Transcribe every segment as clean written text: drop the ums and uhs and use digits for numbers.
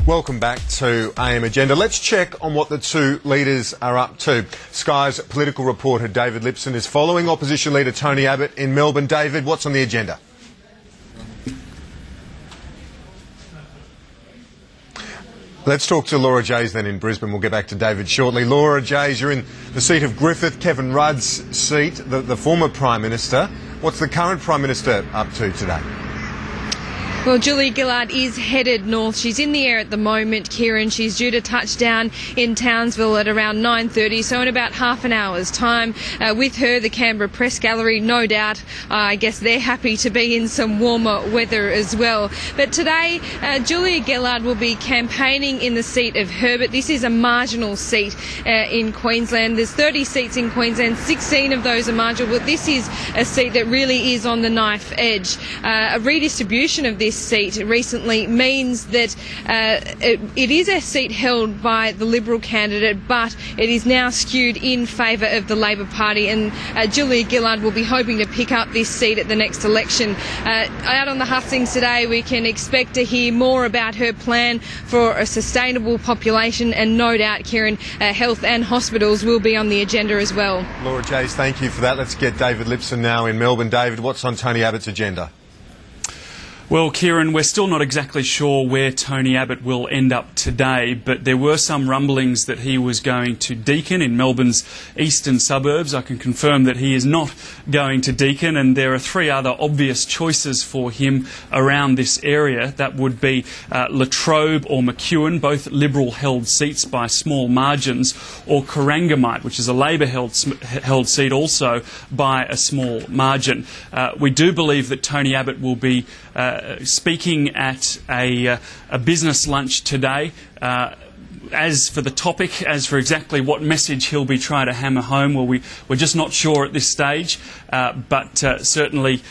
Welcome back to AM Agenda. Let's check on what the two leaders are up to. Sky's political reporter David Lipson is following opposition leader Tony Abbott in Melbourne. David, what's on the agenda? Let's talk to Laura Jays then in Brisbane. We'll get back to David shortly. Laura Jays, you're in the seat of Griffith, Kevin Rudd's seat, the former Prime Minister. What's the current Prime Minister up to today? Well, Julia Gillard is headed north. She's in the air at the moment, Kieran. She's due to touch down in Townsville at around 9:30, so in about half an hour's time. With her, the Canberra Press Gallery, no doubt. I guess they're happy to be in some warmer weather as well. But today, Julia Gillard will be campaigning in the seat of Herbert. This is a marginal seat in Queensland. There's 30 seats in Queensland. 16 of those are marginal, but this is a seat that really is on the knife edge. A redistribution of this seat recently means that it is a seat held by the Liberal candidate, but it is now skewed in favour of the Labor Party, and Julia Gillard will be hoping to pick up this seat at the next election. Out on the hustings today, we can expect to hear more about her plan for a sustainable population, and no doubt, Kieran, health and hospitals will be on the agenda as well. Laura Jays, thank you for that. Let's get David Lipson now in Melbourne. David, what's on Tony Abbott's agenda? Well, Kieran, we're still not exactly sure where Tony Abbott will end up today, but there were some rumblings that he was going to Deakin in Melbourne's eastern suburbs. I can confirm that he is not going to Deakin, and there are three other obvious choices for him around this area. That would be Latrobe or McEwen, both Liberal-held seats by small margins, or Corangamite, which is a Labor-held seat also by a small margin. We do believe that Tony Abbott will be speaking at a business lunch today. As for the topic, as for exactly what message he'll be trying to hammer home, well, we're just not sure at this stage. But certainly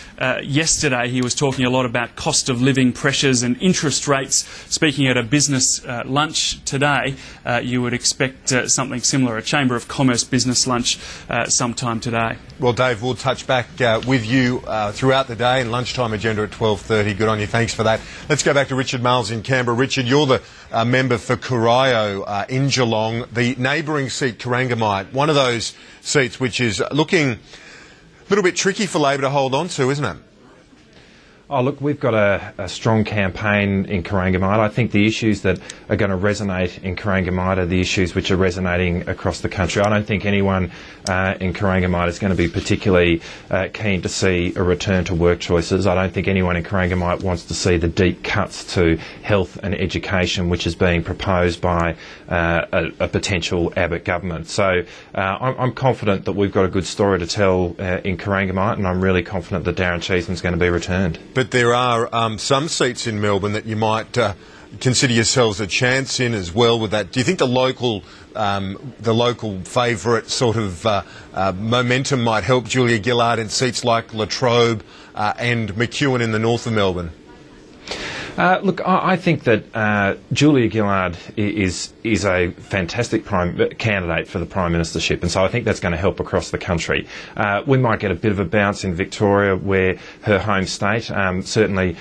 yesterday he was talking a lot about cost of living pressures and interest rates. Speaking at a business lunch today, you would expect something similar, a Chamber of Commerce business lunch sometime today. Well, Dave, we'll touch back with you throughout the day, and lunchtime agenda at 12:30. Good on you. Thanks for that. Let's go back to Richard Miles in Canberra. Richard, you're the member for Corio in Geelong, the neighbouring seat, Corangamite, one of those seats which is looking a little bit tricky for Labor to hold on to, isn't it? Oh, look, we've got a strong campaign in Corangamite. I think the issues that are going to resonate in Corangamite are the issues which are resonating across the country. I don't think anyone in Corangamite is going to be particularly keen to see a return to work choices. I don't think anyone in Corangamite wants to see the deep cuts to health and education which is being proposed by a potential Abbott government. So I'm confident that we've got a good story to tell in Corangamite, and I'm really confident that Darren Cheeseman's going to be returned. But there are some seats in Melbourne that you might consider yourselves a chance in as well with that. Do you think the local favourite sort of momentum might help Julia Gillard in seats like Latrobe and McEwen in the north of Melbourne? Look, I think that Julia Gillard is a fantastic candidate for the Prime Ministership, and so I think that's going to help across the country. We might get a bit of a bounce in Victoria, where her home state. Certainly,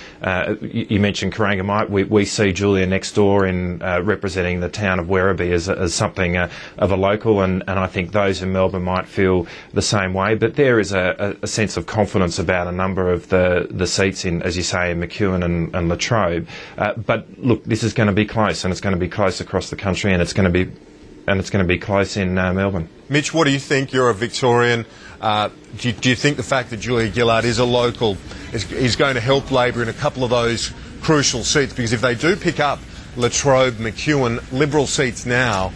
you mentioned Corangamite. We see Julia next door in representing the town of Werribee as something of a local, and I think those in Melbourne might feel the same way. But there is a sense of confidence about a number of the seats in, as you say, in McEwen and Latrobe. But look, this is going to be close, and it's going to be close across the country, and it's going to be close in Melbourne. Mitch, what do you think? You're a Victorian. Do you think the fact that Julia Gillard is a local is going to help Labor in a couple of those crucial seats? Because if they do pick up Latrobe, McEwen, Liberal seats now,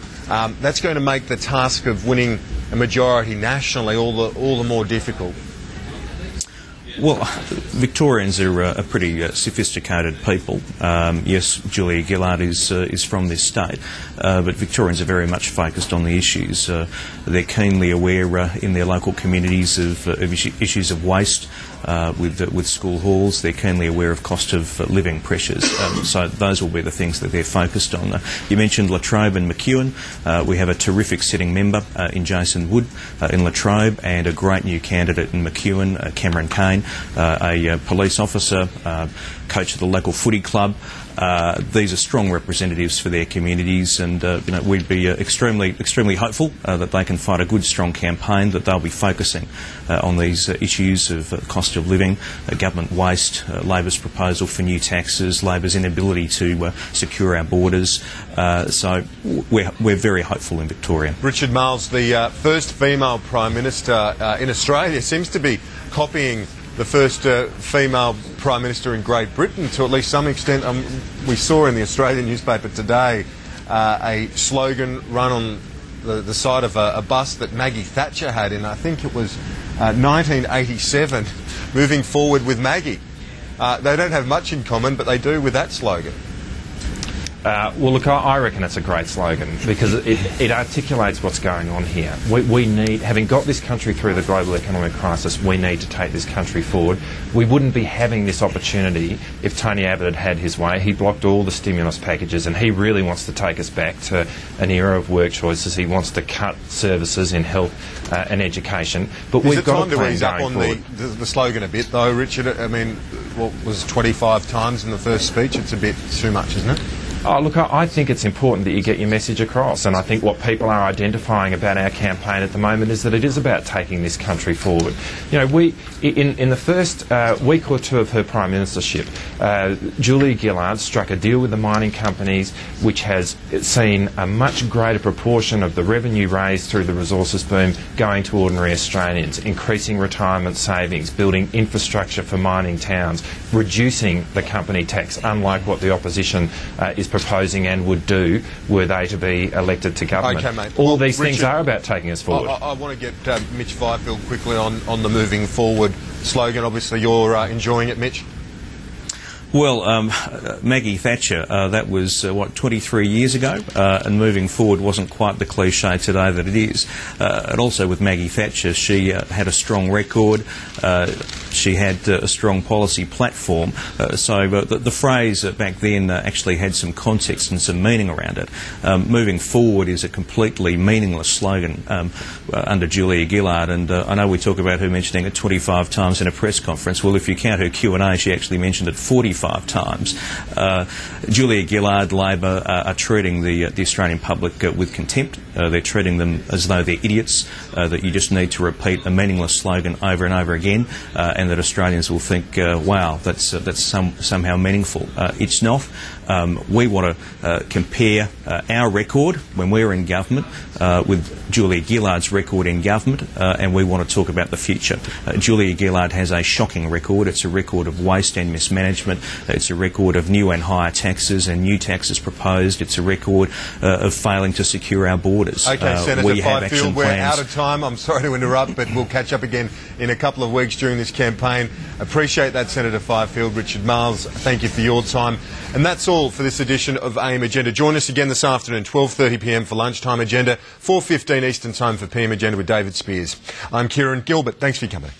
that's going to make the task of winning a majority nationally all the more difficult. Well, Victorians are a pretty sophisticated people. Yes, Julia Gillard is from this state, but Victorians are very much focused on the issues. They're keenly aware in their local communities of issues of waste with school halls. They're keenly aware of cost of living pressures. So those will be the things that they're focused on. You mentioned Latrobe and McEwen. We have a terrific sitting member in Jason Wood in Latrobe, and a great new candidate in McEwen, Cameron Kane, a police officer, coach of the local footy club, These are strong representatives for their communities, and we'd be extremely hopeful that they can fight a good, strong campaign, that they'll be focusing on these issues of cost of living, government waste, Labor's proposal for new taxes, Labor's inability to secure our borders. So we're very hopeful in Victoria. Richard Marles, the first female Prime Minister in Australia, seems to be copying the first female Prime Minister in Great Britain to at least some extent. We saw in the Australian newspaper today a slogan run on the side of a bus that Maggie Thatcher had in, I think it was 1987, moving forward with Maggie. They don't have much in common, but they do with that slogan. Well, look, I reckon it's a great slogan because it articulates what's going on here. We need, having got this country through the global economic crisis, we need to take this country forward. We wouldn't be having this opportunity if Tony Abbott had had his way. He blocked all the stimulus packages, and he really wants to take us back to an era of work choices. He wants to cut services in health and education. But we've got a plan going forward. The slogan a bit, though, Richard? I mean, what was 25 times in the first speech? It's a bit too much, isn't it? Oh, look, I think it's important that you get your message across, and I think what people are identifying about our campaign at the moment is that it is about taking this country forward. You know, in the first week or two of her prime ministership, Julia Gillard struck a deal with the mining companies, which has seen a much greater proportion of the revenue raised through the resources boom going to ordinary Australians, increasing retirement savings, building infrastructure for mining towns, reducing the company tax, unlike what the opposition is proposing and would do were they to be elected to government. Okay, mate. All these things are about taking us forward. I want to get Mitch Fifield quickly on the moving forward slogan. Obviously you're enjoying it, Mitch. Well, Maggie Thatcher, that was, 23 years ago, and moving forward wasn't quite the cliche today that it is. And also with Maggie Thatcher, she had a strong record, she had a strong policy platform, so the phrase back then actually had some context and some meaning around it. Moving forward is a completely meaningless slogan under Julia Gillard, and I know we talk about her mentioning it 25 times in a press conference. Well, if you count her Q&A, she actually mentioned it 45 times. Julia Gillard, Labor, are treating the Australian public with contempt. They're treating them as though they're idiots, that you just need to repeat a meaningless slogan over and over again, and that Australians will think, wow, that's somehow meaningful. It's not. We want to compare our record when we're in government with Julia Gillard's record in government, and we want to talk about the future. Julia Gillard has a shocking record. It's a record of waste and mismanagement. It's a record of new and higher taxes and new taxes proposed. It's a record of failing to secure our borders. Okay, Senator Fifield, we're out of time. I'm sorry to interrupt, but we'll catch up again in a couple of weeks during this campaign. Appreciate that, Senator Fifield. Richard Marles, thank you for your time. And that's all for this edition of AM Agenda. Join us again this afternoon, 12:30 p.m. for Lunchtime Agenda, 4:15 Eastern Time for PM Agenda with David Spears. I'm Kieran Gilbert. Thanks for coming.